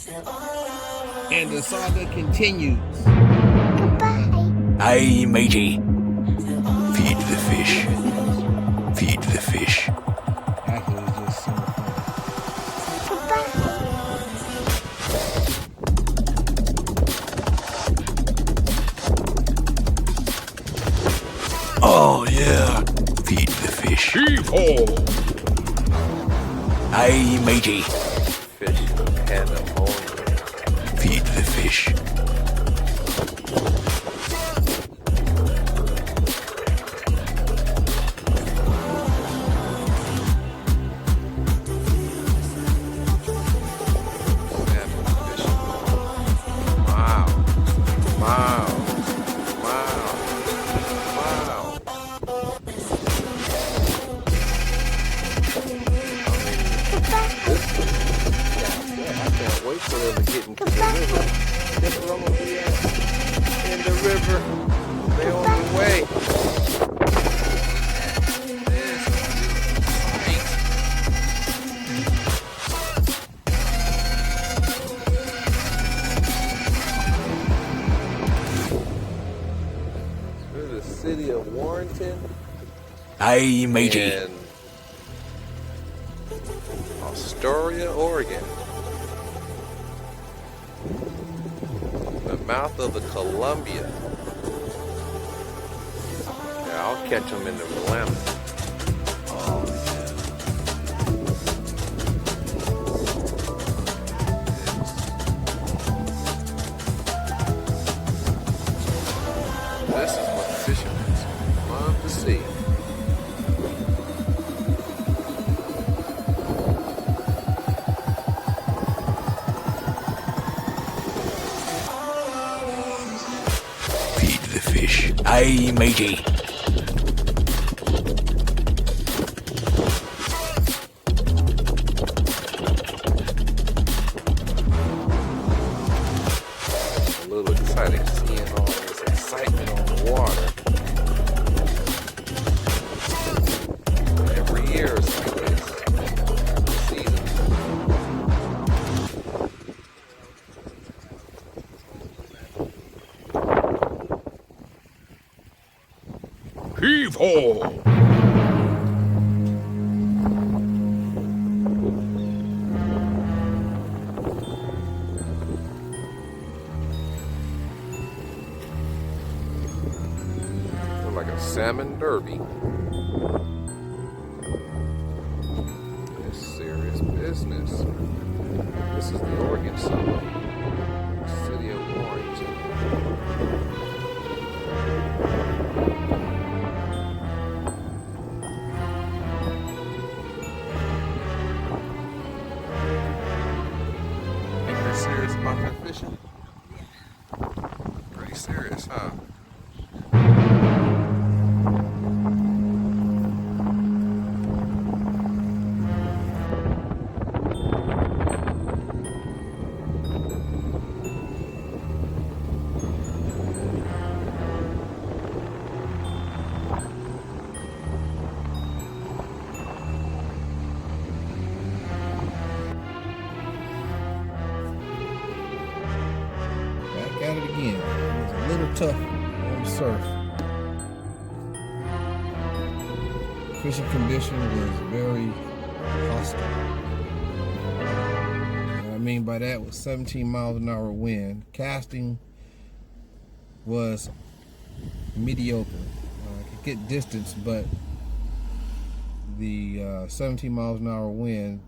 And the saga continues. Hey, matey. Feed the fish. Feed the fish. Actually, it's just summer fun. Oh, yeah. Feed the fish. Heave-ho! Hey, matey. Fish pandemonium. Feed the fish. Wait for them to get into the river. Guess where I'm gonna be at? In the river. They on the way. This is the city of Warrenton. Hey, matey. In Astoria, Oregon. The mouth of the Columbia. Yeah, I'll catch them in the Willamette. Oh, This is what fishermen love to see. Feed the fish. Hey, matey. A little exciting seeing all this excitement on the water. Every year it's like this. Season. Heave-ho! Look like a salmon derby. It's serious business. This is the Oregon summer. City of Warrenton. Think they're serious about that fishing? Pretty serious, huh? Back at it again. It was a little tough on the surf. Fishing condition was very hostile. What I mean by that was 17 miles an hour wind. Casting was mediocre. I could get distance, but the 17 miles an hour wind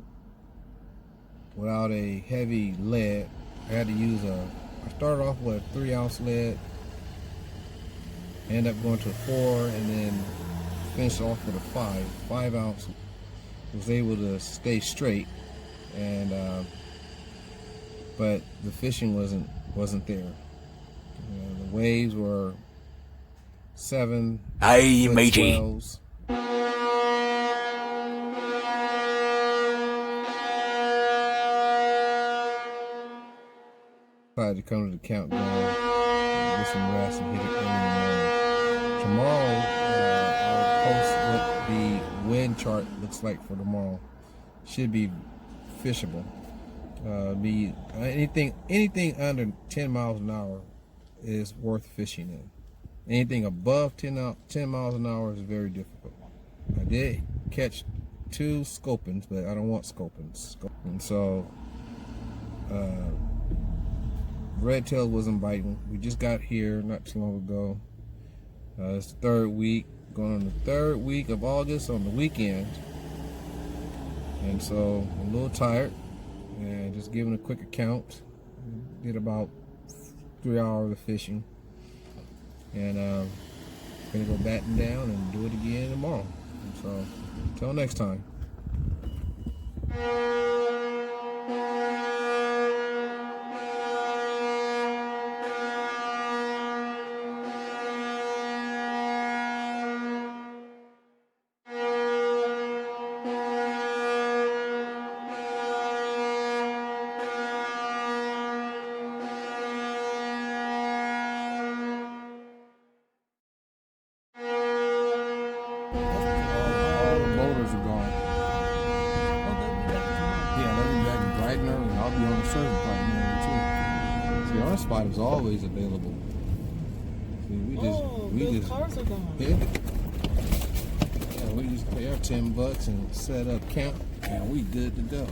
without a heavy lead, I had to use I started off with a 3-ounce lead, ended up going to a 4, and then finished off with a 5 ounce. Was able to stay straight, and but the fishing wasn't there. The waves were 7 Hey, foot matey. swells. Decided to come to the countdown, get some rest, and hit it early in the morning. Tomorrow, I'll post what the wind chart looks like for tomorrow. Should be fishable. Be anything under 10 miles an hour is worth fishing in. Anything above 10 miles an hour is very difficult. I did catch 2 sculpins, but I don't want sculpins. And so redtail wasn't biting. We just got here not too long ago. It's the 3rd week, going on the 3rd week of August on the weekend. And so I'm a little tired. And just giving a quick account. Did about 3 hours of fishing. And gonna go batten down and do it again tomorrow. And so until next time. All the motors are gone. Yeah, they'll be back bright and early. I'll be on the surf bright and early too. See, our spot is always available. See, we just cars are gone. Yeah, we just pay our $10 and set up camp, and we good to go.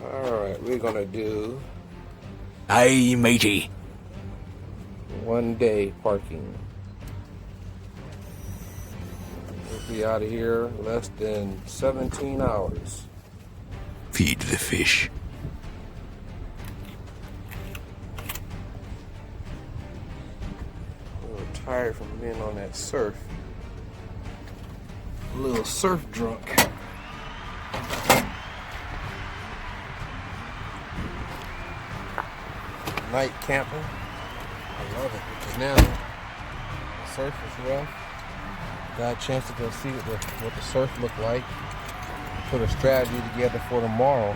All right, we're gonna do Aye, matey. 1 day parking. We'll be out of here less than 17 hours. Feed the fish. A little tired from being on that surf. A little surf drunk. Night camping. I love it because now the surf is rough. Got a chance to go see what the surf looked like. Put a strategy together for tomorrow.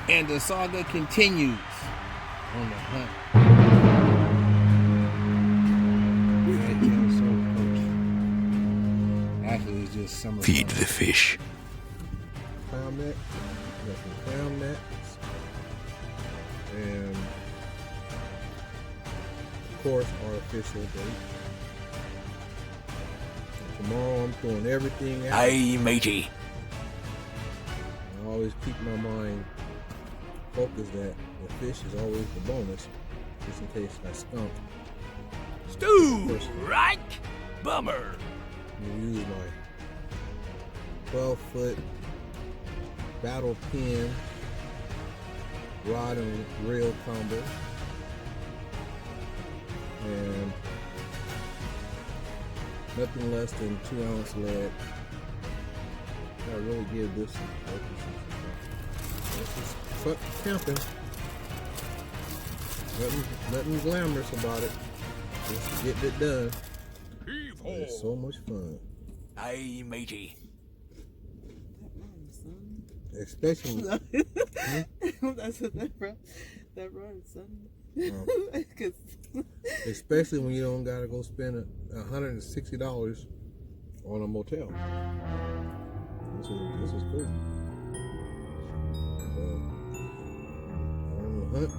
And the saga continues on the hunt. Actually, it's just summer. Feed the fish. Clown net. Got some clown nets. And of course, artificial bait. And tomorrow, I'm throwing everything out. Aye, matey. I always keep my mind focused that the fish is always the bonus, just in case I skunk. Stew, right? Bummer. I'm gonna use my 12-foot battle pin rod and reel combo, and nothing less than 2-ounce lead. I really give this some focus. This is fuck camping. Nothing glamorous about it. Just getting it done. It's so much fun. Aye, matey. Especially That's what that run, son. 'Cause especially when you don't gotta go spend $160 on a motel. This is cool. So, on the hunt,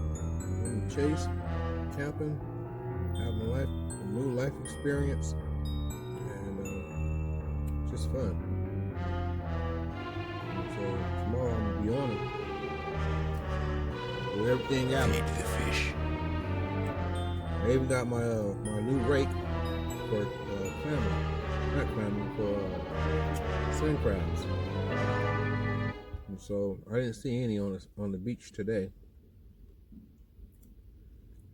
on the chase, camping, having a new life experience, and just fun. So tomorrow I'm gonna be on it. Do everything out. Feed the fish. I even got my my new rake for clamming. Not clamming, for sun crabs. And so I didn't see any on the beach today.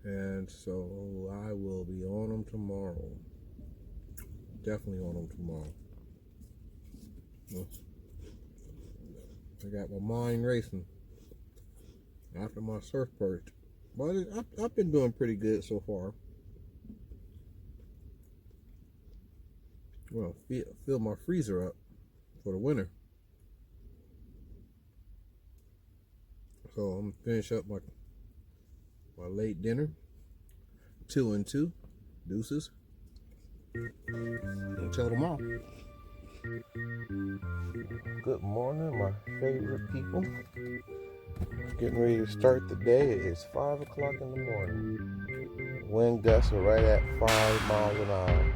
And so I will be on them tomorrow. Definitely on them tomorrow. I got my mind racing after my surf perch. But I've been doing pretty good so far. Well, fill my freezer up for the winter. So I'm gonna finish up my late dinner. 2 and 2 deuces. Until tomorrow. Good morning, my favorite people. Getting ready to start the day. It's 5 o'clock in the morning. Wind gusts are right at 5 miles an hour.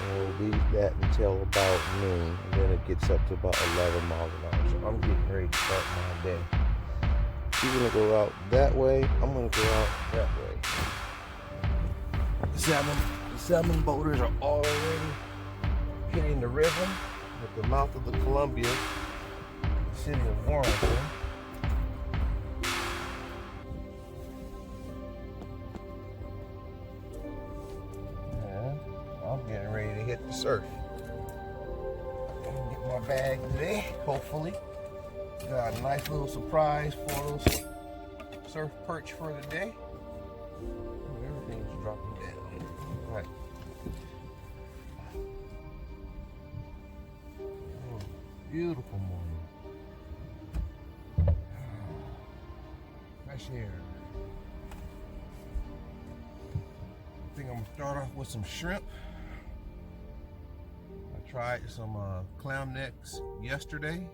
And we'll be that until about noon. And then it gets up to about 11 miles an hour. So I'm getting ready to start my day. You're gonna go out that way. I'm gonna go out that way. The salmon boaters are already hitting the river at the mouth of the Columbia, the city of Warrenton. And I'm getting ready to hit the surf. I'm gonna get my bag today, hopefully. Got a nice little surprise for those surf perch for the day. Everything's dropping down. All right. Oh, beautiful morning. Fresh air. I think I'm gonna start off with some shrimp. I tried some clam necks yesterday.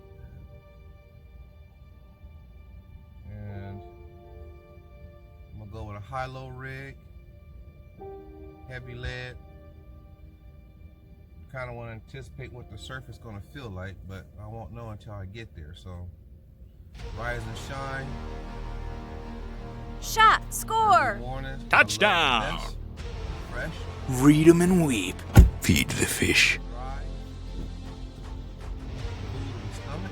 And I'm gonna go with a high-low rig, heavy lead. Kind of want to anticipate what the surf is gonna feel like, but I won't know until I get there. So, rise and shine. Shot, score. Morning. Touchdown. Fresh. Read 'em and weep. Feed the fish. Dry. Food in the stomach.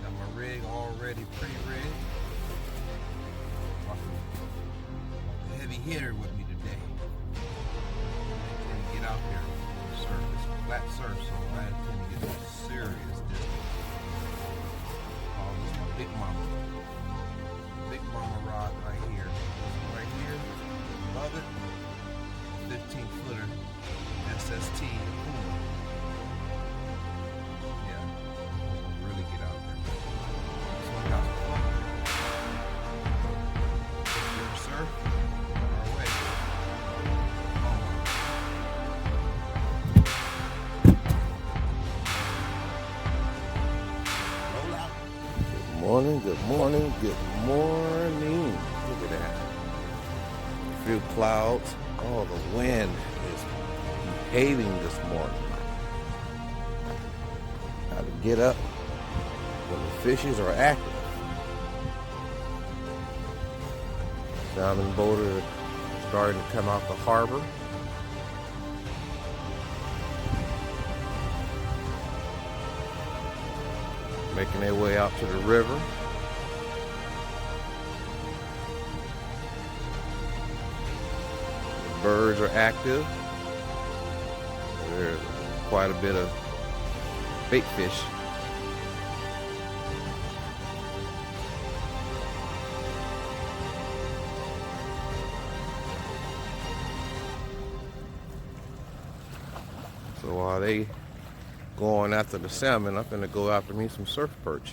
Got my rig already pre-rigged. A heavy hitter with me today. And get out there on the surface, flat surf, so I intend to get some serious distance. Oh, this is my big mama. Big mama rod right here. Right here, above it, 15-footer SST Puma. Yeah, really get out there. So I got fun. Surf, our way. Roll out. Good morning, good morning, good morning. Look at that. A few clouds. Oh, the wind is behaving this morning. Got to get up when the fishes are active. Salmon boaters are starting to come out the harbor. Making their way out to the river. The birds are active. There's quite a bit of bait fish. So while they going after the salmon, I'm gonna go after me some surf perch.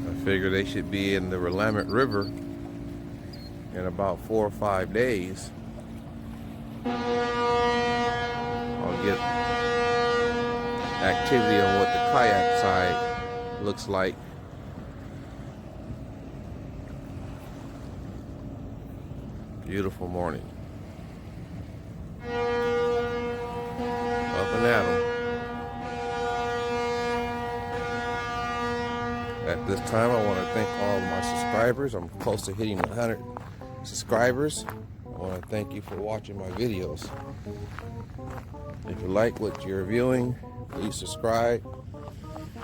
I figure they should be in the Willamette River in about 4 or 5 days. I'll get activity on what the kayak side looks like. Beautiful morning. Up and at 'em. At this time, I want to thank all of my subscribers. I'm close to hitting 100 subscribers. I want to thank you for watching my videos. If you like what you're viewing, please subscribe,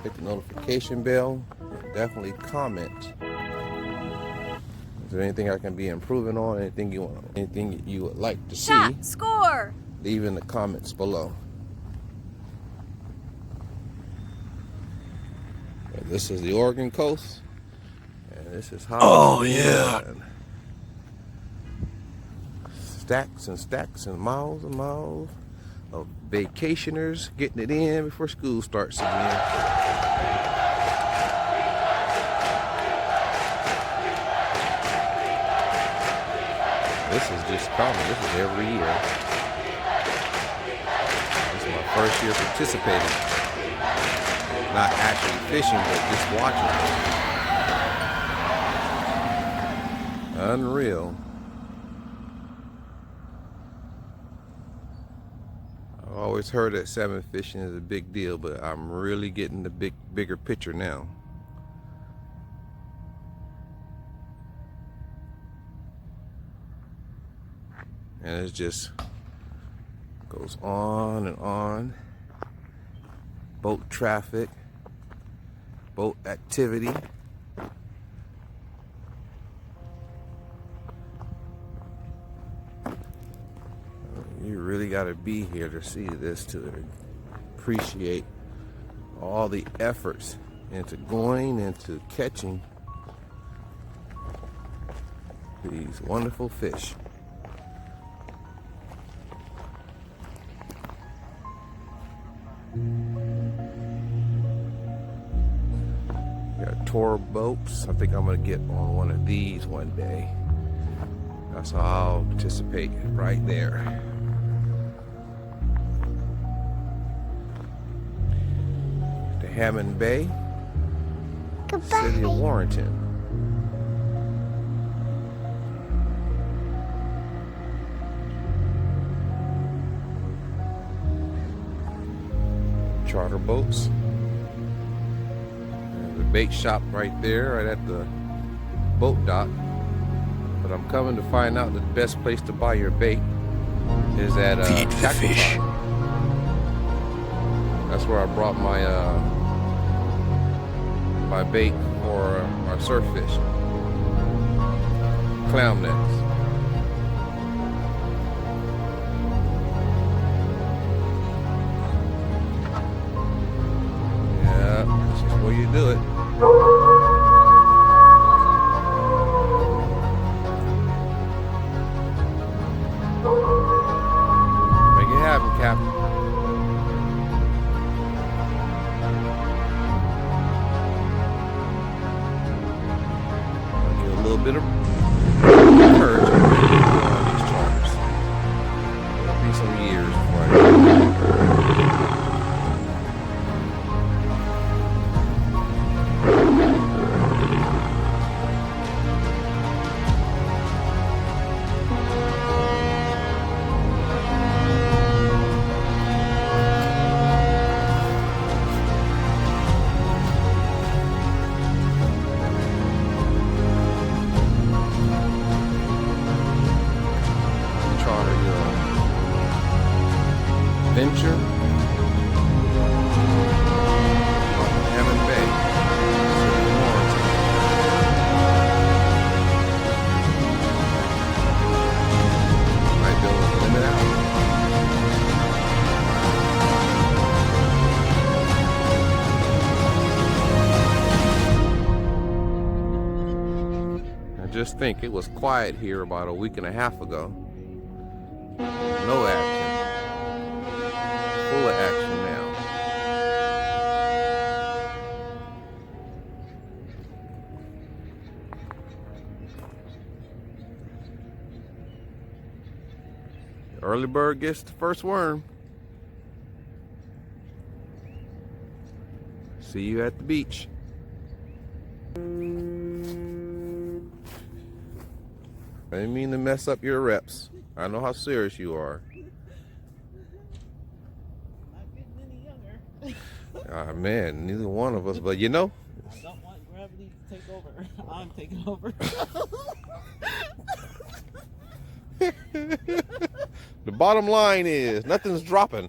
hit the notification bell, and definitely comment. Is there anything I can be improving on? Anything you would like to see? Shot, score. Leave in the comments below. This is the Oregon coast, and This is hot. Oh, yeah. Stacks and stacks and miles of vacationers getting it in before school starts again. This is just common. This is every year. This is my first year participating. Not actually fishing, but just watching. Unreal. I've always heard that salmon fishing is a big deal, but I'm really getting the bigger picture now. And it just goes on and on. Boat traffic, boat activity. You really got to be here to see this, to appreciate all the efforts into going into catching these wonderful fish. Got tour boats. I think I'm gonna get on one of these one day. That's how I'll participate, right there. The Hammond Bay, City of Warrenton. Charter boats. There's a bait shop right there, right at the boat dock. But I'm coming to find out the best place to buy your bait is at Feed the fish. That's where I brought my my bait for our surf fish. Clown nets. Where you do it. Make it happen, Captain. I'll give a little bit of encouragement on these charters. It'll be some years before I do it. Venture Hammond Bay, City of Warrenton. Might be able to limit out. I just think it was quiet here about a week and a half ago. No action. Full of action now. The early bird gets the first worm. See you at the beach. I didn't mean to mess up your reps. I know how serious you are. Man, neither one of us, but you know. I don't want gravity to take over. I'm taking over. The bottom line is nothing's dropping.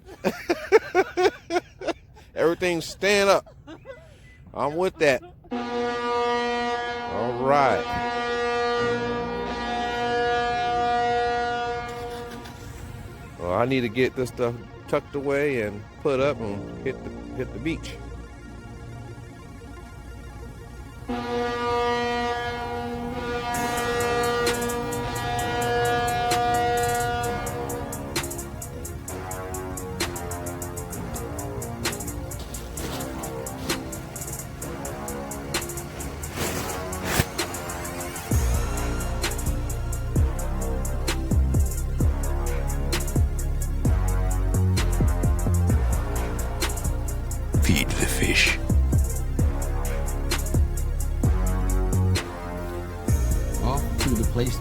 Everything's staying up. I'm with that. All right. Well, I need to get this stuff tucked away and put up and hit the beach.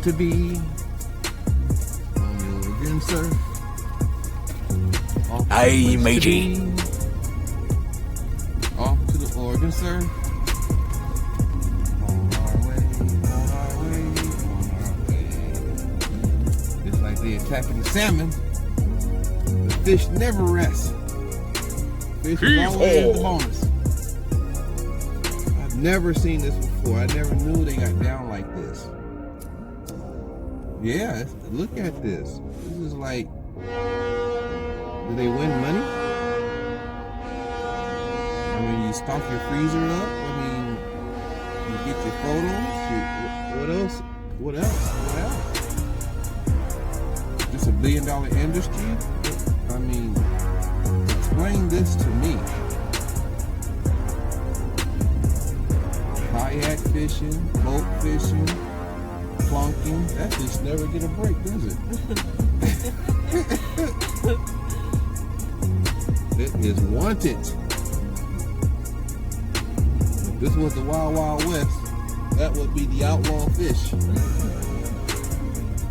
to be on the Oregon surf. Aye, matey. Off to the Oregon surf. On our way, on our way, on our way. Just like they attacking the salmon, the fish never rest. Fish is always the bonus. I've never seen this before. I never knew they got down like this. Yeah, look at this. This is like, do they win money? I mean, you stock your freezer up. I mean, you get your photos. What else? What else? What else? Just $1 billion industry? I mean, explain this to me. Kayak fishing, boat fishing, plunking. That fish never get a break, does it? It is wanted. If this was the Wild Wild West, that would be the outlaw fish.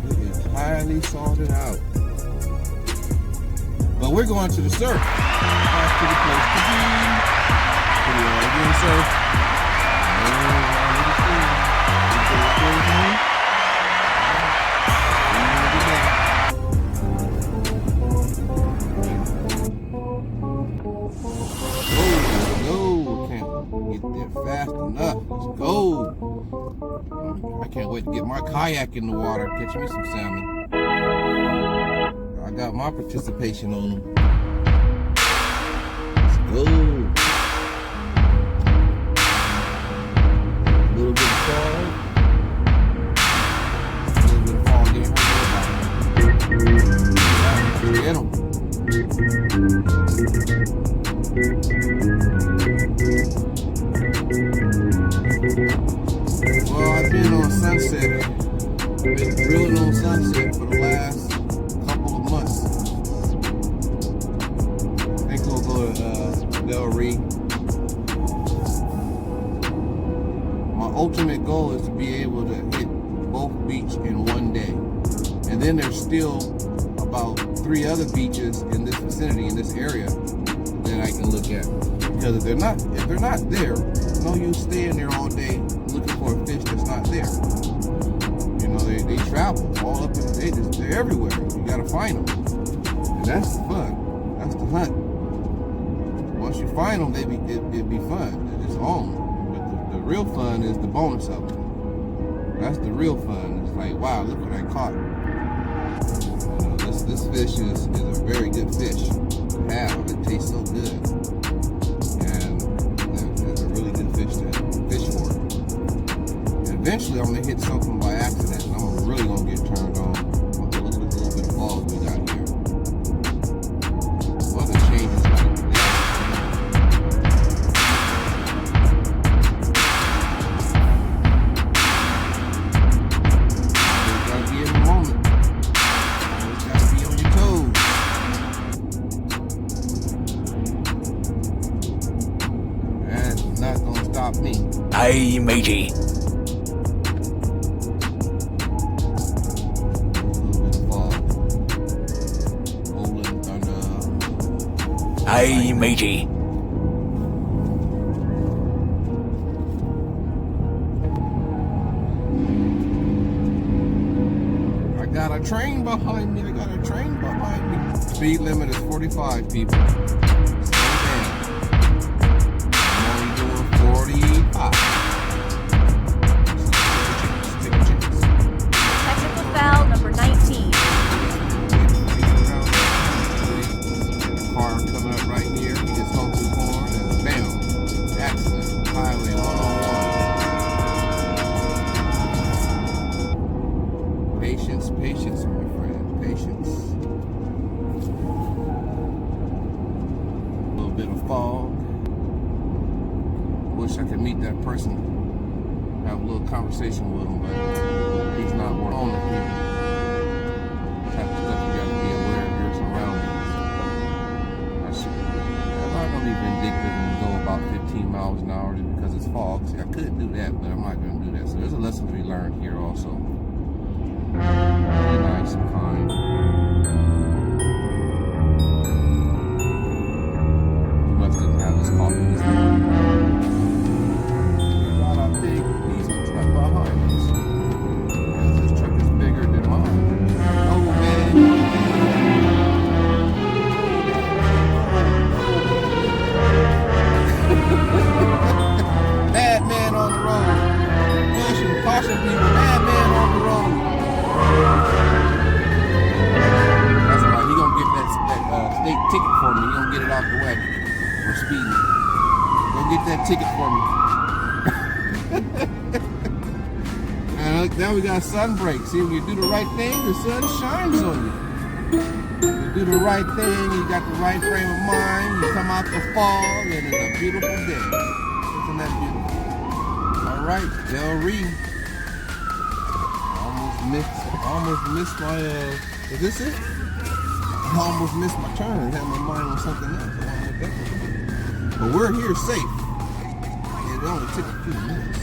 It is highly salted out. But we're going to the surf. That's to the place to be. To the Oregon surf. Fast enough. Let's go. I can't wait to get my kayak in the water. Catch me some salmon. I got my participation on them. Let's go. A little bit of fog. A little bit of fog getting right. Get them. Well, I've been on Sunset. Been drilling on Sunset for the last couple of months. I think we'll go to Del Rey. My ultimate goal is to be able to hit both beaches in one day. And then there's still about 3 other beaches in this vicinity, in this area, that I can look at. Because if they're not there, no use staying there all day looking for a fish that's not there. You know, they travel all up in they're everywhere. You gotta find them. And that's the fun. That's the hunt. Once you find them, it'd be fun. It's on. But the real fun is the bonus of it. That's the real fun. It's like, wow, look what I caught. You know, this fish is a very good fish to have. It tastes so good. Eventually, I'm gonna hit something by accident, and I'm really gonna get turned on. Look at this little bit of fog we got here. Weather changes like this. You gotta be in the moment. You gotta be on your toes. That's not gonna stop me. Aye, matey. Aye, matey. I got a train behind me. Speed limit is 45, people. Slow down. I'm only doing 45. Technical foul number 19. Car coming up right here. He just honked his horn and bam, accident. Highway 101. Patience, patience, my friend. Patience. A little bit of fog. Wish I could meet that person, have a little conversation with him, but he's not working on it here. Type of stuff you gotta be aware of your surroundings. I'm not gonna be vindictive and go about 15 miles an hour just because it's fog. See, I could do that, but I'm not gonna do that. So there's a lesson to be learned here also. for speeding. Go get that ticket for me. And look, now we got sun break. See, when you do the right thing, the sun shines on you. You do the right thing, you got the right frame of mind, you come out the fall, and it's a beautiful day. Isn't that beautiful? All right, Del Rey. Almost missed my, is this it? I almost missed my turn. Had my mind on something else. I wanted to think about. But we're here safe. It only took a few minutes.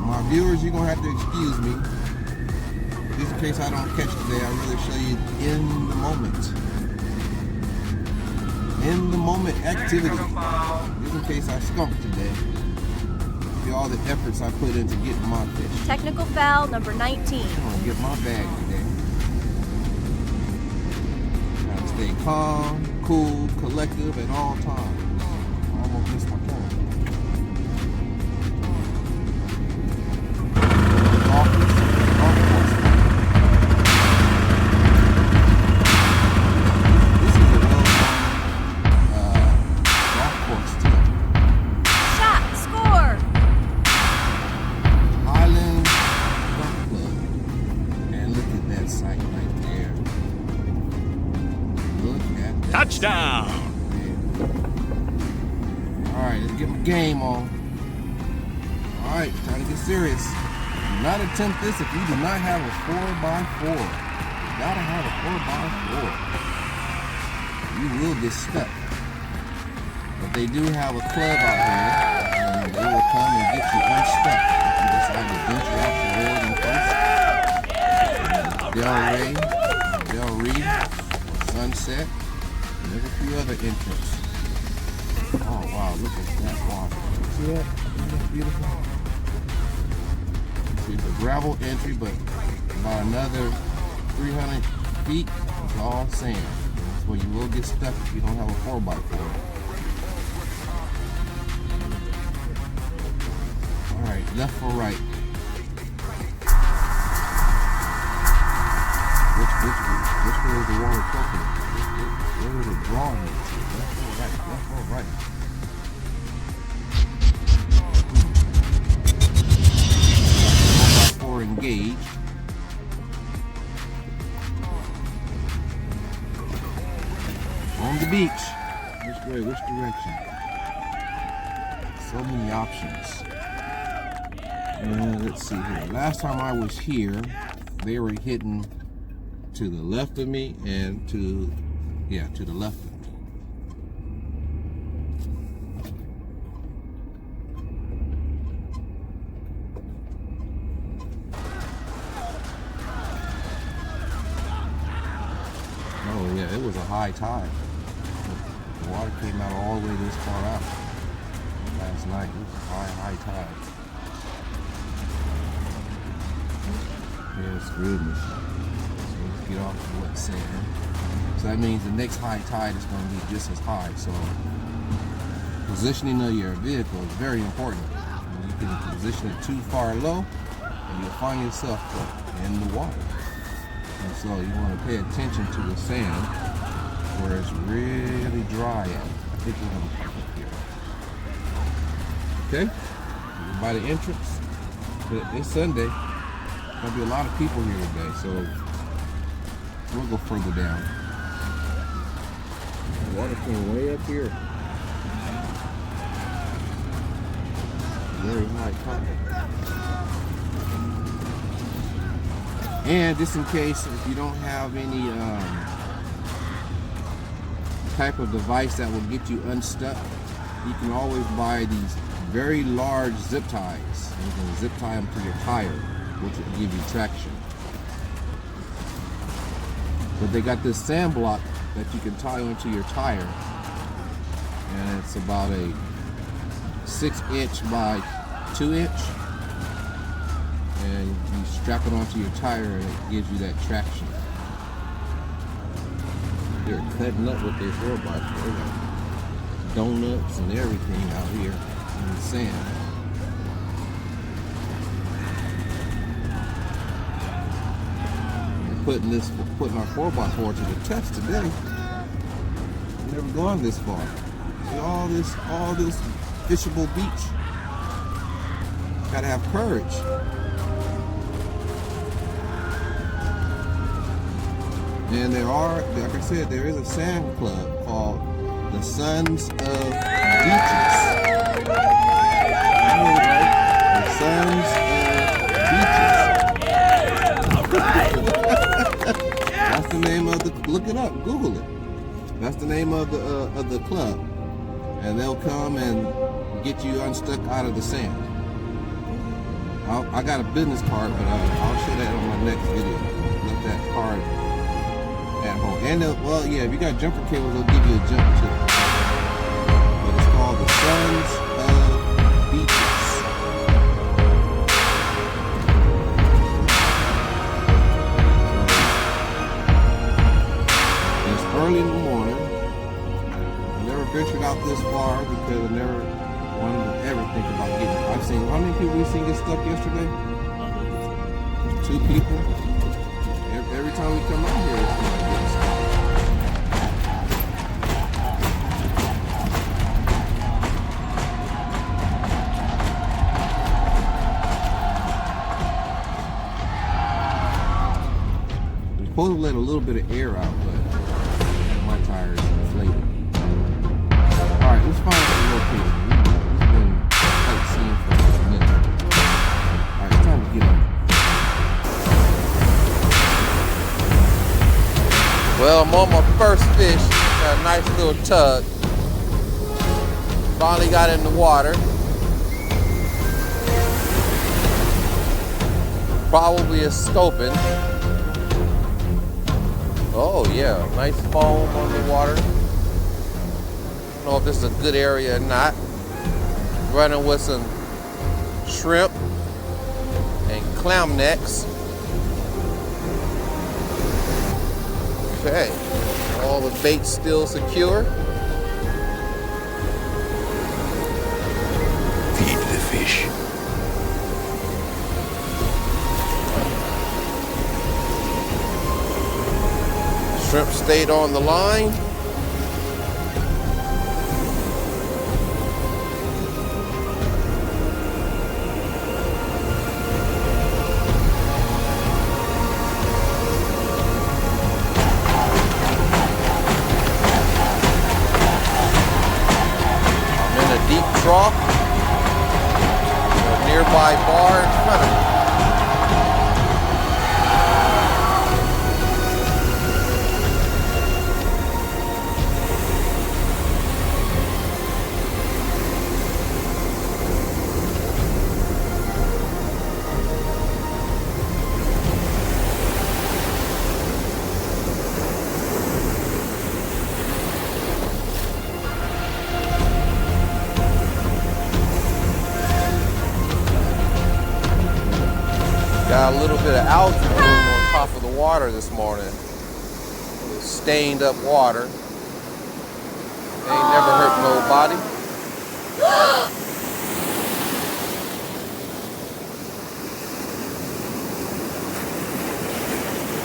My viewers, you're gonna have to excuse me. Just in case I don't catch today, I'll really show you in the moment. In the moment activity. Just in case I skunk today. See all the efforts I put into getting my fish. Technical foul number 19. I'm gonna get my bag today. Gotta stay calm, cool, collective at all times. I almost missed my turn. This is a well-known golf course too. Shot, score. Highland Golf Club. And look at that site right there. Look at that. Touchdown! Alright, let's get my game on. Alright, time to get serious. Do not attempt this if you do not have a 4x4. You gotta have a 4x4. You will get stuck. But they do have a club out here, and they will come and get you unstuck if you decide to venture out the road and Del Rey, Sunset, and there's a few other entrants. Oh wow, look at that water. See that? Isn't that beautiful? See the gravel entry, but about another 300 feet is all sand. That's where you will get stuck if you don't have a 4x4. Alright, left or right? Which way is the water talking? Where is it drawing me to? Left or right? Left or right? 4x4 engaged. On the beach. Which way? Which direction? So many options. Let's see here. Last time I was here, they were hitting to the left of me and to the left of me. Oh yeah, it was a high tide. The water came out all the way this far out. Last night, it was a high tide. Yeah, screwed me. So let's get off the wet sand. So that means the next high tide is going to be just as high. So positioning of your vehicle is very important. You can position it too far low and you'll find yourself in the water. And so you want to pay attention to the sand where it's really dry at. I think we're going to park up here. Okay? By the entrance. It's Sunday. There's going to be a lot of people here today, so we'll go further down. The water came way up here. Very high tide. And just in case, if you don't have any type of device that will get you unstuck, you can always buy these very large zip ties. You can zip tie them to your tire, which will give you traction. But they got this sand block that you can tie onto your tire, and it's about a 6-inch by 2-inch. And you strap it onto your tire and it gives you that traction. They're cutting up with their 4x4. Donuts and everything out here in the sand. We're putting our 4x4 to the test today. never gone this far. See all this fishable beach. Gotta have courage. And there are, like I said, there is a sand club called the Sons of Beaches. I heard it right. The Sons of Beaches. That's the name of the. Look it up. Google it. That's the name of the club, and they'll come and get you unstuck out of the sand. I got a business card, but I'll show that on my next video. Left that card at home. And well, yeah, if you got jumper cables, they'll give you a jump too. But it's called the Sons of Beaches. And it's early in the morning. I never ventured out this far because I never wanted to ever think about getting. I've seen, how many people we seen get stuck yesterday? 2 people. Every time we come out here, it's like getting stuck. We're supposed to let a little bit of air out, but my tires are inflated. Alright, let's find some location. We've been sightseeing for a minute. Alright, it's time to get up. Well, I'm on my first fish. Got a nice little tug. Finally got in the water. Probably a scoping. Oh yeah, nice foam on the water. Don't know if this is a good area or not. Running with some shrimp and clam necks. Okay, all the bait's still secure. Feed the fish. Shrimp stayed on the line. Trough, a nearby bar in front of me. Got a little bit of algae bloom on top of the water this morning. Stained up water. Ain't never hurt nobody.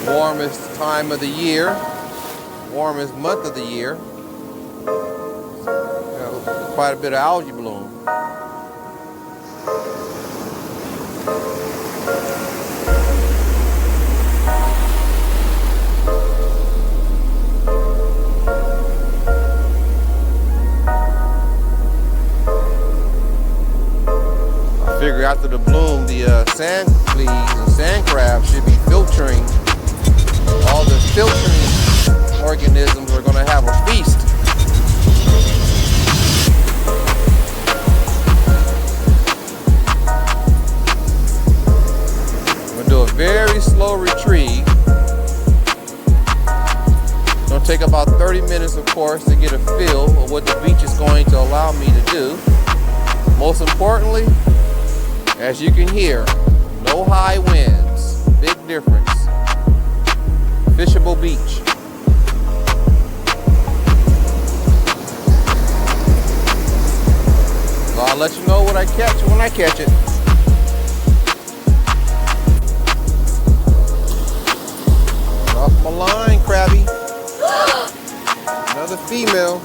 Warmest time of the year. Warmest month of the year. Got quite a bit of algae bloom. Figure after the bloom, the sand fleas and sand crabs should be filtering. All the filtering organisms are going to have a feast. I'm going to do a very slow retrieve. It's going to take about 30 minutes, of course, to get a feel of what the beach is going to allow me to do. Most importantly, as you can hear, no high winds, big difference. Fishable beach. So I'll let you know what I catch when I catch it. Off my line, crabby. Another female.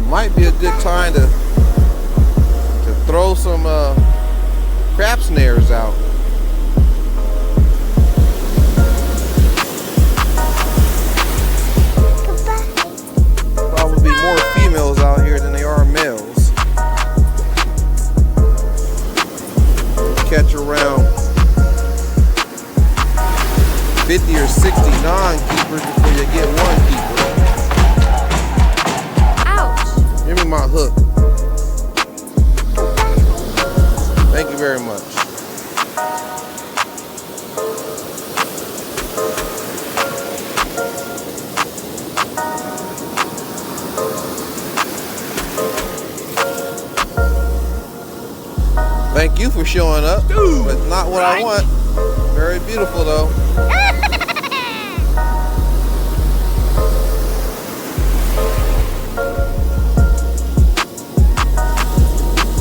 Might be a good time to throw some crab snares out. Probably more females out here than they are males. Catch around 50 or 60 non-keepers before you get one keeper. Ouch! Give me my hook. Thank you very much. Thank you for showing up, but not what I want. Very beautiful though.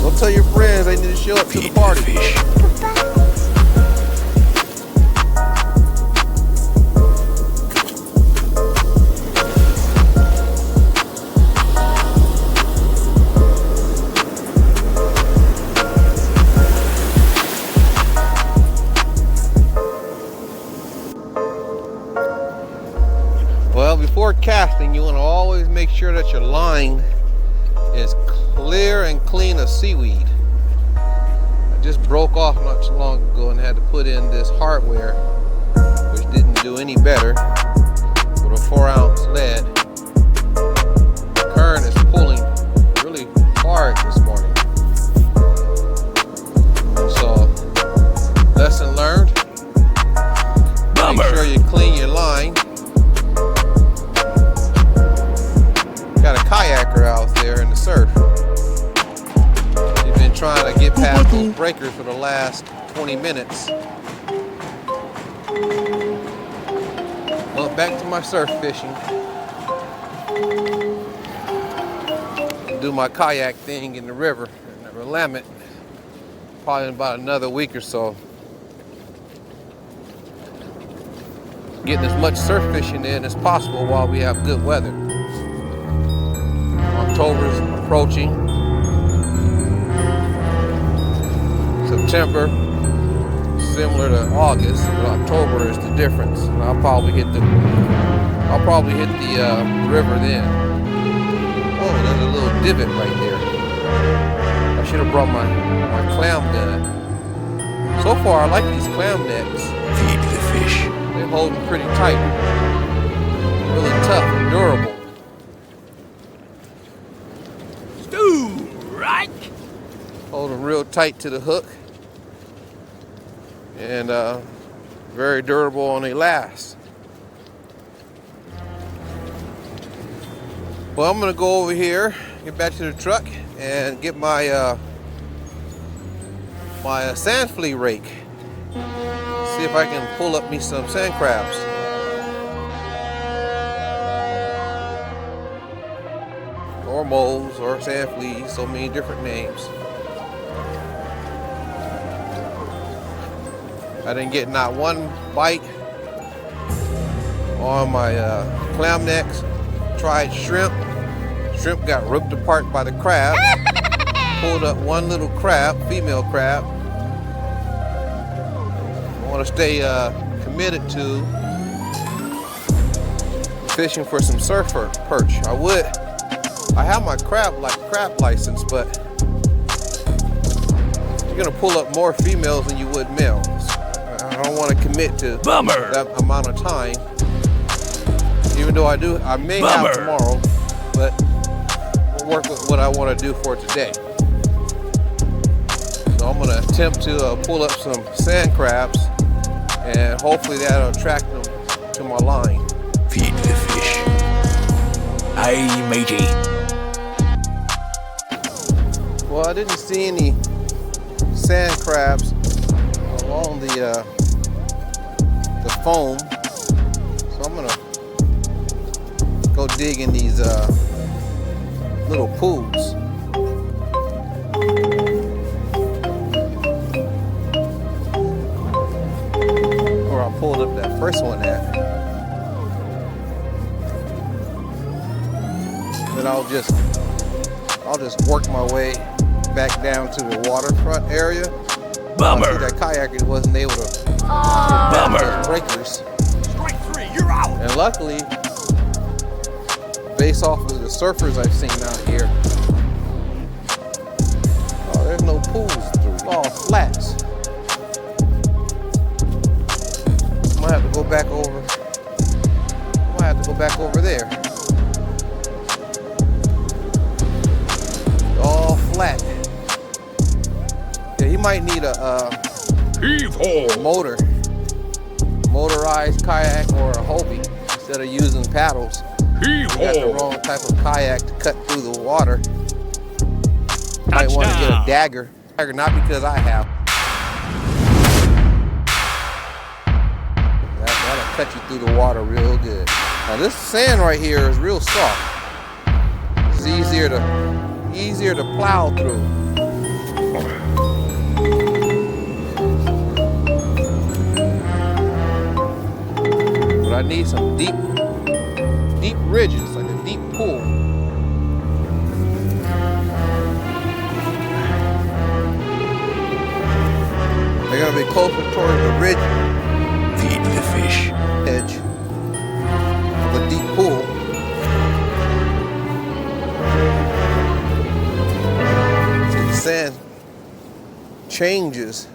Go tell your friends they need to show up to the Feed the party. fish. Well, before casting, you want to always make sure that your line is clear and clean of seaweed. I just broke off not too long ago and had to put in this hardware, which didn't do any better, with a 4-ounce lead. The current is pulling really hard this morning. So, lesson learned. Make sure you clean your line. Got a kayaker out there in the surf. He's been trying to get past those breakers for the last 20 minutes. Well, back to my surf fishing. Do my kayak thing in the river, in the Willamette. Probably in about another week or so. Getting as much surf fishing in as possible while we have good weather. October's approaching. September, similar to August, but October is the difference. And I'll probably hit the river then. Oh, there's a little divot right there. I should have brought my clam gun. So far, I like these clam nets. Feed the fish. They're holding pretty tight. Really tough and durable. Hold them real tight to the hook, and very durable on the last. Well, I'm gonna go over here, get back to the truck, and get my my sand flea rake. See if I can pull up me some sand crabs. Or moles, or sand fleas, so many different names. I didn't get not one bite on my clam necks. Tried shrimp. Shrimp got ripped apart by the crab. Pulled up one little crab, female crab. I want to stay committed to fishing for some surf perch. I have my crab license, but you're gonna pull up more females than you would males. I don't want to commit to that amount of time. Even though I may have tomorrow, but we'll work with what I want to do for today. So I'm gonna attempt to pull up some sand crabs, and hopefully that'll attract them to my line. Feed the fish. Aye, matey. Well, I didn't see any sand crabs along the foam, so I'm gonna go dig in these little pools. Where I pulled up that first one at. Then I'll just work my way back down to the waterfront area. Bummer. That kayaker wasn't able to get Bummer. breakers. Strike three, you're out. And luckily, based off of the surfers I've seen out here, oh, there's no pools through, it's all flats. I might have to go back over. I might have to go back over there. All flat. Yeah, you might need a motorized kayak or a Hobie instead of using paddles. You got the wrong type of kayak to cut through the water. Might want to get a dagger. Not because I have. That'll cut you through the water real good. Now this sand right here is real soft. It's easier to plow through. But I need some deep ridges, like a deep pool. They're gonna be closer towards the ridge. Feed the fish. Edge of a deep pool. See, the sand changes.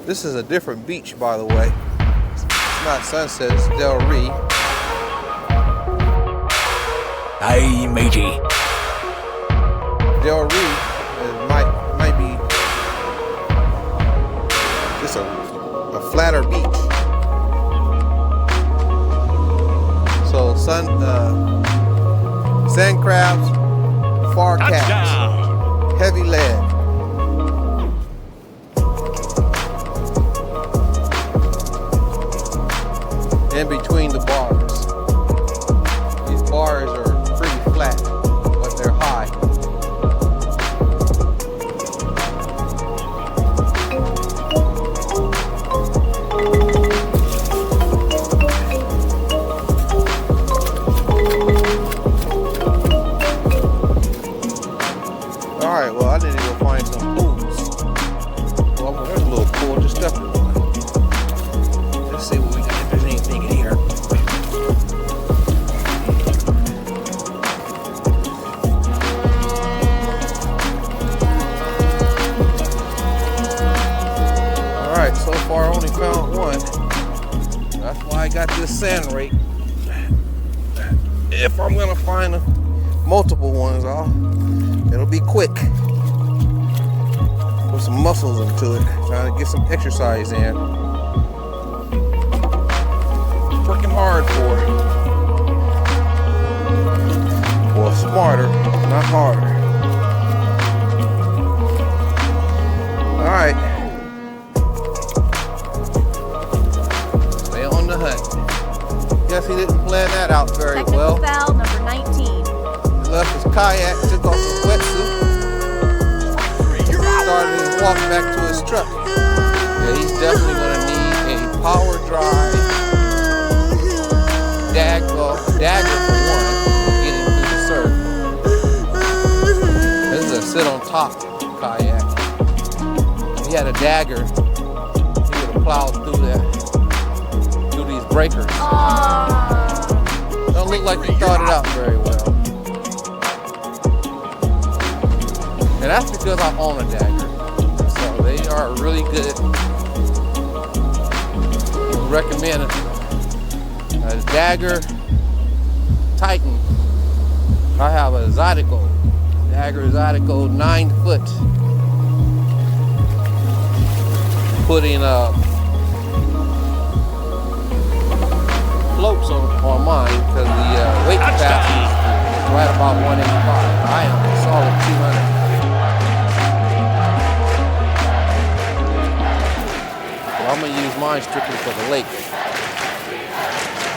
This is a different beach, by the way. It's not Sunset, it's Del Rey. Aye, matey. Del Rey might be just a flatter beach. So sand crabs, far cats, heavy lead. In between the bars. These bars are pretty flat, but they're high. Alright, well I need to go find some pools. Well, there's a little pool just up there. Let's see what we got, if there's anything in here. Alright, so far I only found one. That's why I got this sand rake. If I'm gonna find multiple ones, it'll be quick. Put some muscles into it, trying to get some exercise in. Working hard for it. Well, smarter, not harder. All right. Stay on the hunt. Guess he didn't plan that out very Technical well. foul number 19. He left his kayak, took off his wetsuit, started his walk back to his truck. Yeah, he's definitely gonna need a power drive dagger for one, getting through the surf. This is a sit on top kayak. If he had a dagger, he would have plowed through these breakers. Don't look like he thought it out very well. And that's because I own a dagger. So they are really good. I recommend a dagger Titan. I have a Zydeco. Dagger Zydeco 9 foot. Putting floats on mine because the weight capacity is right about 185. I am a solid 200. So I'm gonna use mine strictly for the lake.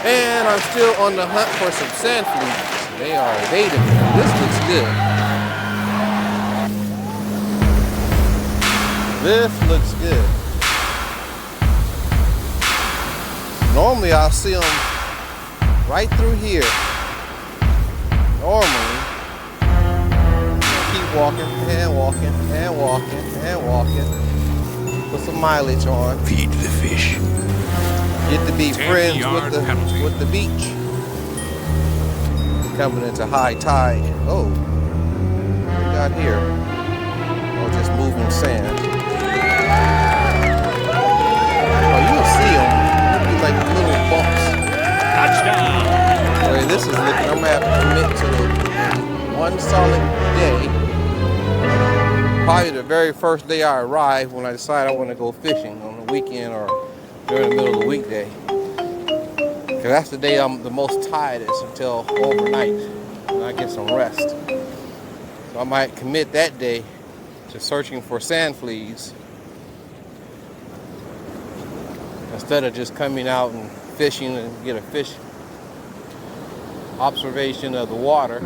And I'm still on the hunt for some sand fleas. They are evading me. This looks good. This looks good. Normally I'll see them right through here. Normally. Keep walking and walking and walking and walking. Put some mileage on. Feed the fish. Get to be friends 10-yard penalty. with the beach. Coming into high tide. Oh, what we got here? Oh, just moving sand. Oh, you'll see them. It's like little bumps. Touchdown. The way this is looking, I'm gonna have to commit to one solid day. Probably the very first day I arrive when I decide I want to go fishing on the weekend or during the middle of the weekday. Because that's the day I'm the most tiredest until overnight and I get some rest. So I might commit that day to searching for sand fleas instead of just coming out and fishing and get a fish observation of the water.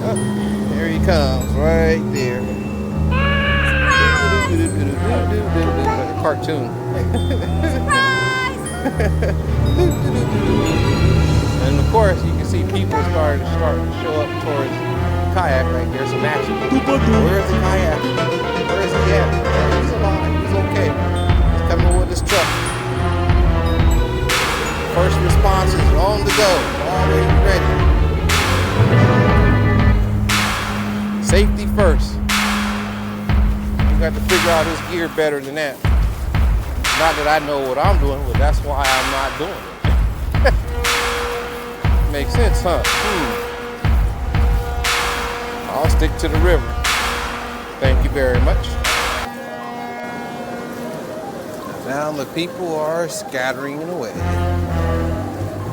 Oh, there he comes, right there. Like a cartoon. And of course, you can see people starting to show up towards the kayak right here. Some action. Where's the kayak? Where is he at? He's alive. He's okay. He's coming with his truck. First response is on the go. Already ready. Safety first. You got to figure out his gear better than that. Not that I know what I'm doing, but that's why I'm not doing it. Makes sense, huh? I'll stick to the river. Thank you very much. Now the people are scattering away.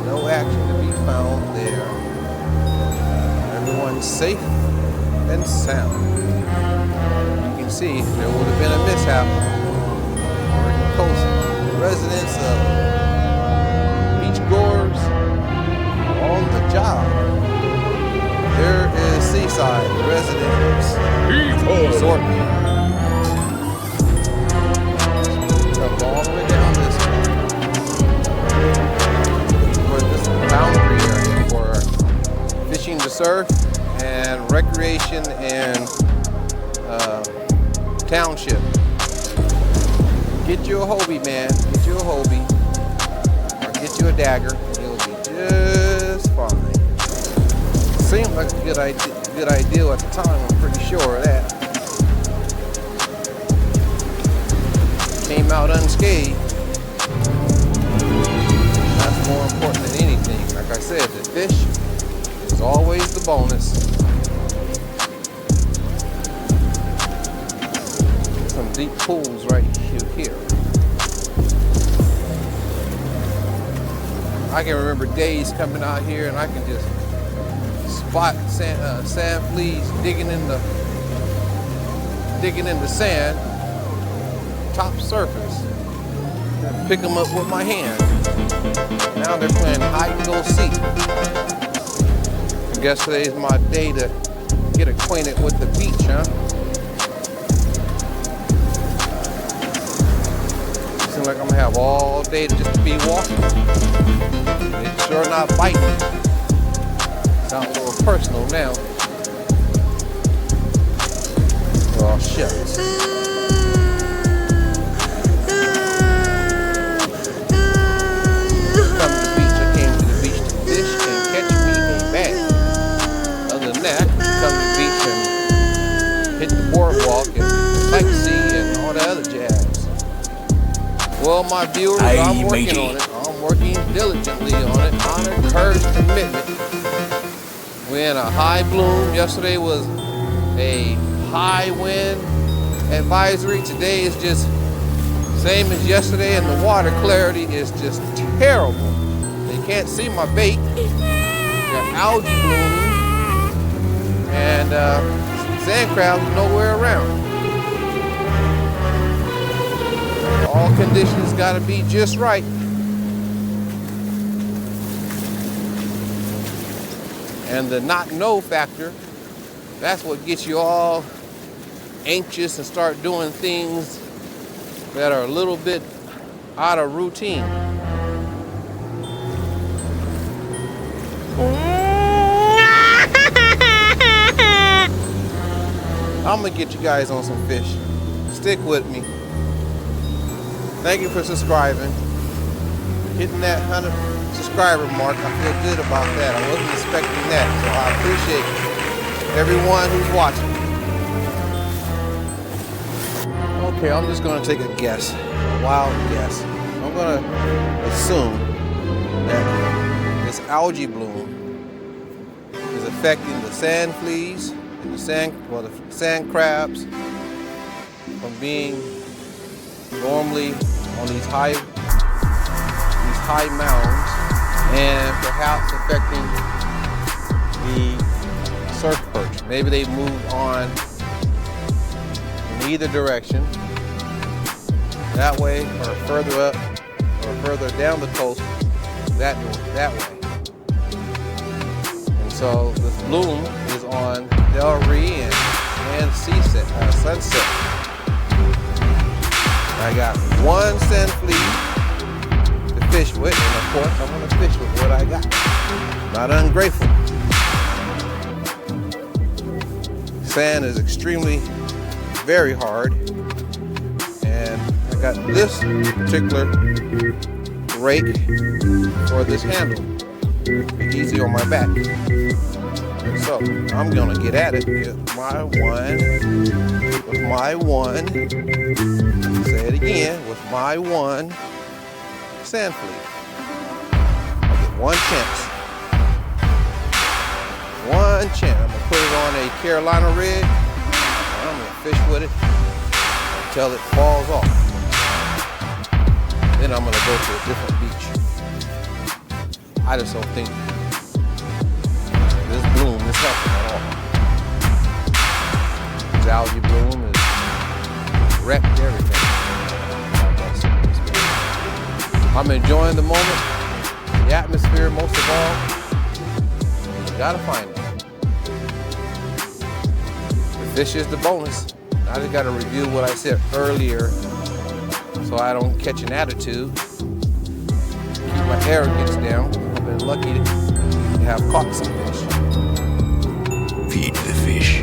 No action to be found there. Everyone's safe and sound. You can see there would have been a mishap. Coast residents of beach goers on the job. There is Seaside residents resort. Come all the way down this way. For this boundary area for fishing to surf and recreation and township. Get you a Hobie, man. Get you a Hobie. Or get you a Dagger. It'll be just fine. Seemed like a good idea at the time. I'm pretty sure of that. Came out unscathed. That's more important than anything. Like I said, the fish is always the bonus. Some deep pools right here. I can remember days coming out here and I can just spot sand fleas digging in the sand, top surface, and pick them up with my hand. Now they're playing hide and go seek. I guess today's my day to get acquainted with the beach, huh? Seems like I'm gonna have all day to just be walking. It's sure not biting. Sounds a little personal now. Oh, shucks. Come to the beach. I came to the beach to fish and catch me a bag. Other than that, come to the beach and hit the boardwalk and sightsee and all that other jazz. Well, my viewers, I'm working on it. I'm working diligently on it. Honor, courage, commitment. We're in a high bloom. Yesterday was a high wind advisory. Today is just same as yesterday, and the water clarity is just terrible. They can't see my bait. Got algae blooming, and sand crabs nowhere around. All conditions got to be just right. And the not know factor, that's what gets you all anxious and start doing things that are a little bit out of routine. I'm gonna get you guys on some fish. Stick with me. Thank you for subscribing. Hitting that 100 subscriber mark, I feel good about that. I wasn't expecting that, so I appreciate everyone who's watching. Okay, I'm just gonna take a guess, a wild guess. I'm gonna assume that this algae bloom is affecting the sand fleas and the sand crabs from being normally on these high mounds, and perhaps affecting the surf perch. Maybe they moved on in either direction, that way or further up or further down the coast that way. And so this bloom is on Del Rey and Sunset. I got one sand flea to fish with, and of course I'm gonna fish with what I got. Not ungrateful. Sand is extremely very hard, and I got this particular rake for this handle. Be easy on my back. So I'm gonna get at it with my one, say it again, with my one sand flea. I get one chance. One chance. I'm gonna put it on a Carolina rig, and I'm gonna fish with it until it falls off. Then I'm gonna go to a different beach. I just don't think this bloom is helping at all. This algae bloom has wrecked everything. I'm enjoying the moment, the atmosphere most of all. You gotta find it. The fish is the bonus. I just gotta review what I said earlier so I don't catch an attitude. Keep my arrogance down. I've been lucky to have caught some fish. Feed the fish.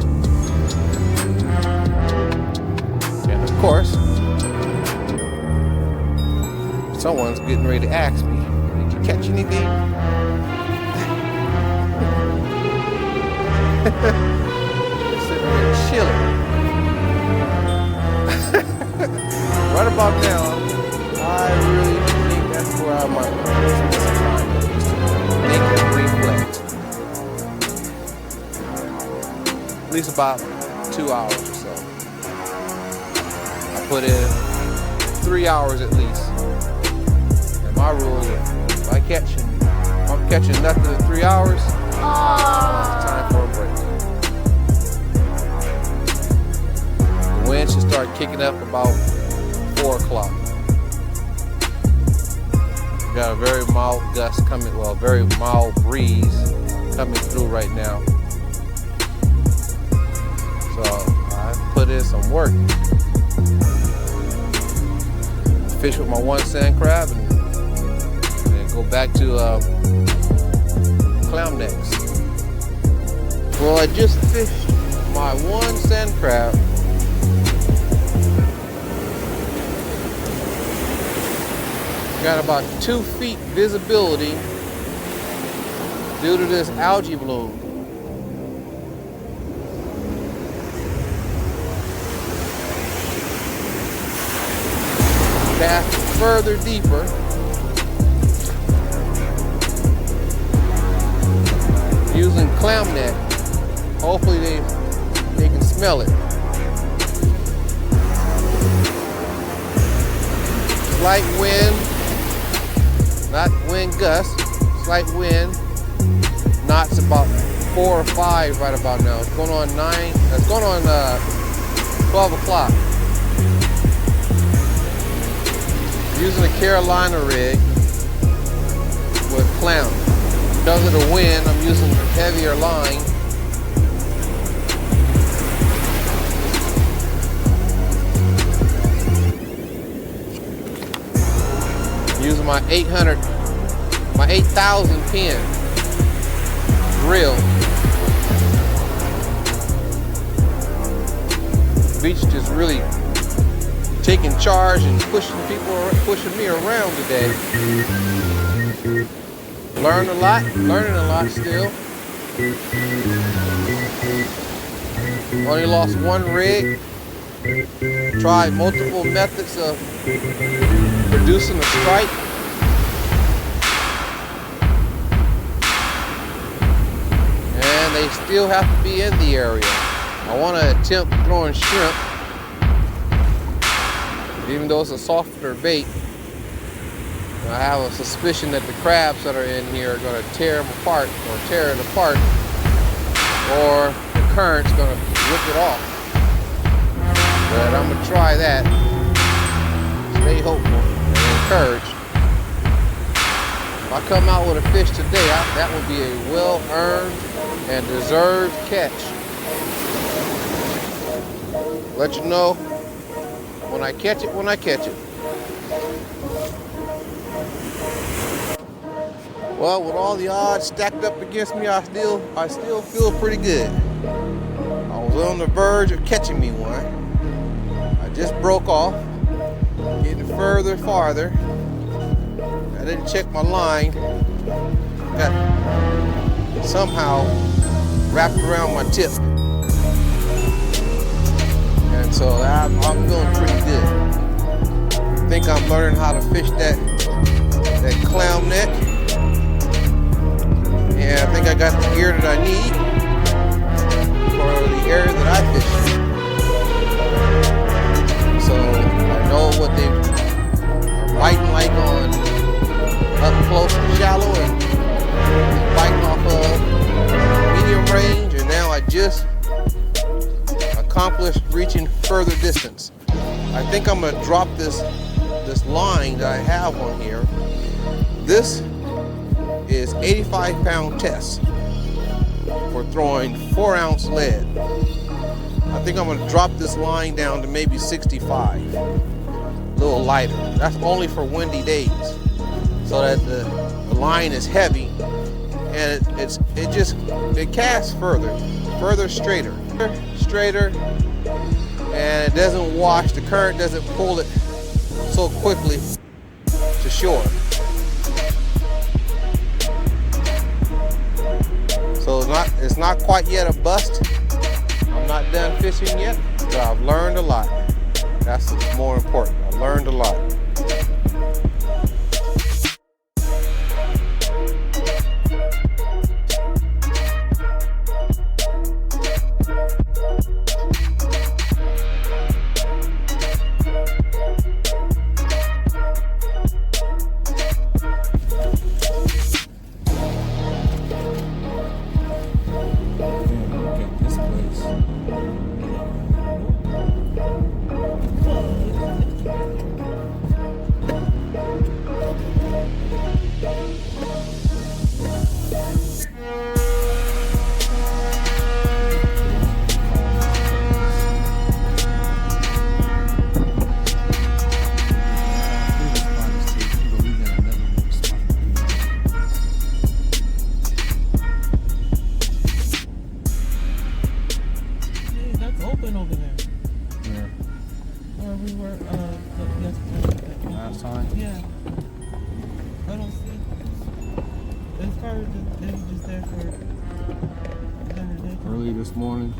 And of course, someone's getting ready to ask me, did you catch anything? Just sitting here chilling. Right about now, I really think that's where I might spend some time, just to think and reflect. At least about 2 hours or so. I put in 3 hours at least. And my rule is, if I'm catching nothing in 3 hours, it's time for a break. The wind should start kicking up about 4 o'clock. We got a very mild gust coming, well, very mild breeze coming through right now. So I put in some work. Fish with my one sand crab and then go back to clown necks. Well, I just fished my one sand crab. Got about 2 feet visibility due to this algae bloom. Cast further deeper. Using clam net. Hopefully they can smell it. Slight wind, not wind gust, slight wind. Knots about 4 or 5 right about now. It's going on 9, it's going on 12 o'clock. Using a Carolina rig with clown. Because of the wind, I'm using a heavier line. Using my 8,000 pin reel. The beach just really taking charge and pushing me around today. Learning a lot still. Only lost one rig. Tried multiple methods of producing a strike. And they still have to be in the area. I want to attempt throwing shrimp, even though it's a softer bait. I have a suspicion that the crabs that are in here are going to tear them apart, or tear it apart, or the current's going to rip it off. But I'm going to try that. Stay hopeful and encouraged. If I come out with a fish today, that will be a well-earned and deserved catch. Let you know when I catch it, Well, with all the odds stacked up against me, I still feel pretty good. I was on the verge of catching me one. I just broke off, getting farther. I didn't check my line. Got somehow wrapped around my tip. And so I'm feeling pretty good. I think I'm learning how to fish that clown neck. And I think I got the gear that I need for the area that I fish. So I know what they are biting like on up close and shallow, and biting off of medium range, and now I just accomplished reaching further distance. I think I'm gonna drop this line that I have on here. This is 85-pound test for throwing 4-ounce lead. I think I'm gonna drop this line down to maybe 65, a little lighter. That's only for windy days, so that the line is heavy and it casts further, straighter, and it doesn't wash. The current doesn't pull it so quickly to shore. So it's not quite yet a bust. I'm not done fishing yet, but I've learned a lot. That's what's more important. I learned a lot. Last time? Yeah. I don't see. As far as they were just there for Early this morning.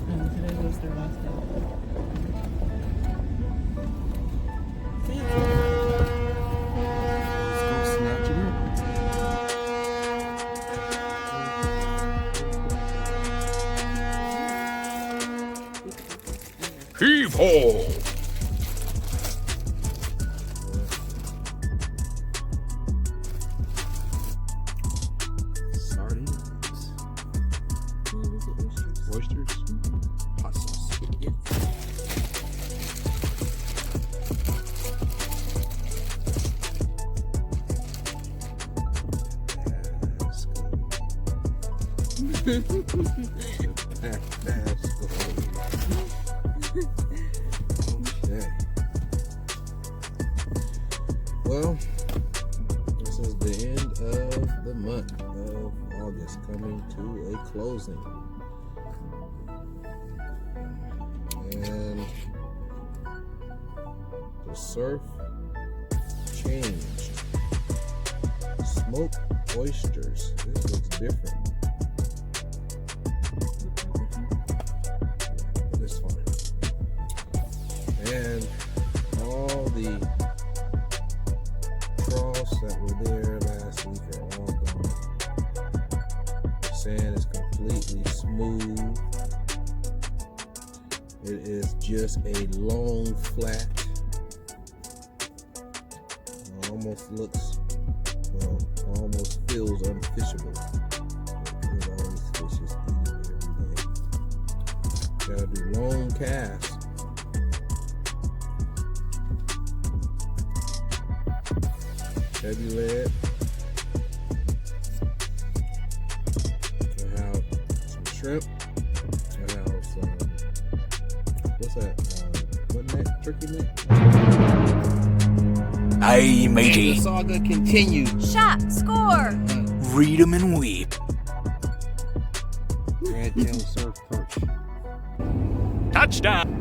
And today was their last day. See you. Let's go snatch it up. Heave ho! Sardines. Oysters. Hot sauce. Okay. Well, this is the end of the month of August, coming to a closing. And the surf changed. Smoked oysters. This looks different. But it's fine. And all the troughs that were there last week are all gone. The sand is completely smooth. It is just a long flat. Almost looks, well, almost feels unfishable. There's all these fishes eating every day. Gotta do long casts. Heavy lead. I have some shrimp. I have some, what's that? What neck? Turkey neck? Aye, And matey. the saga continues. Shot, score. Read 'em and weep. Red tail surf perch. Touchdown.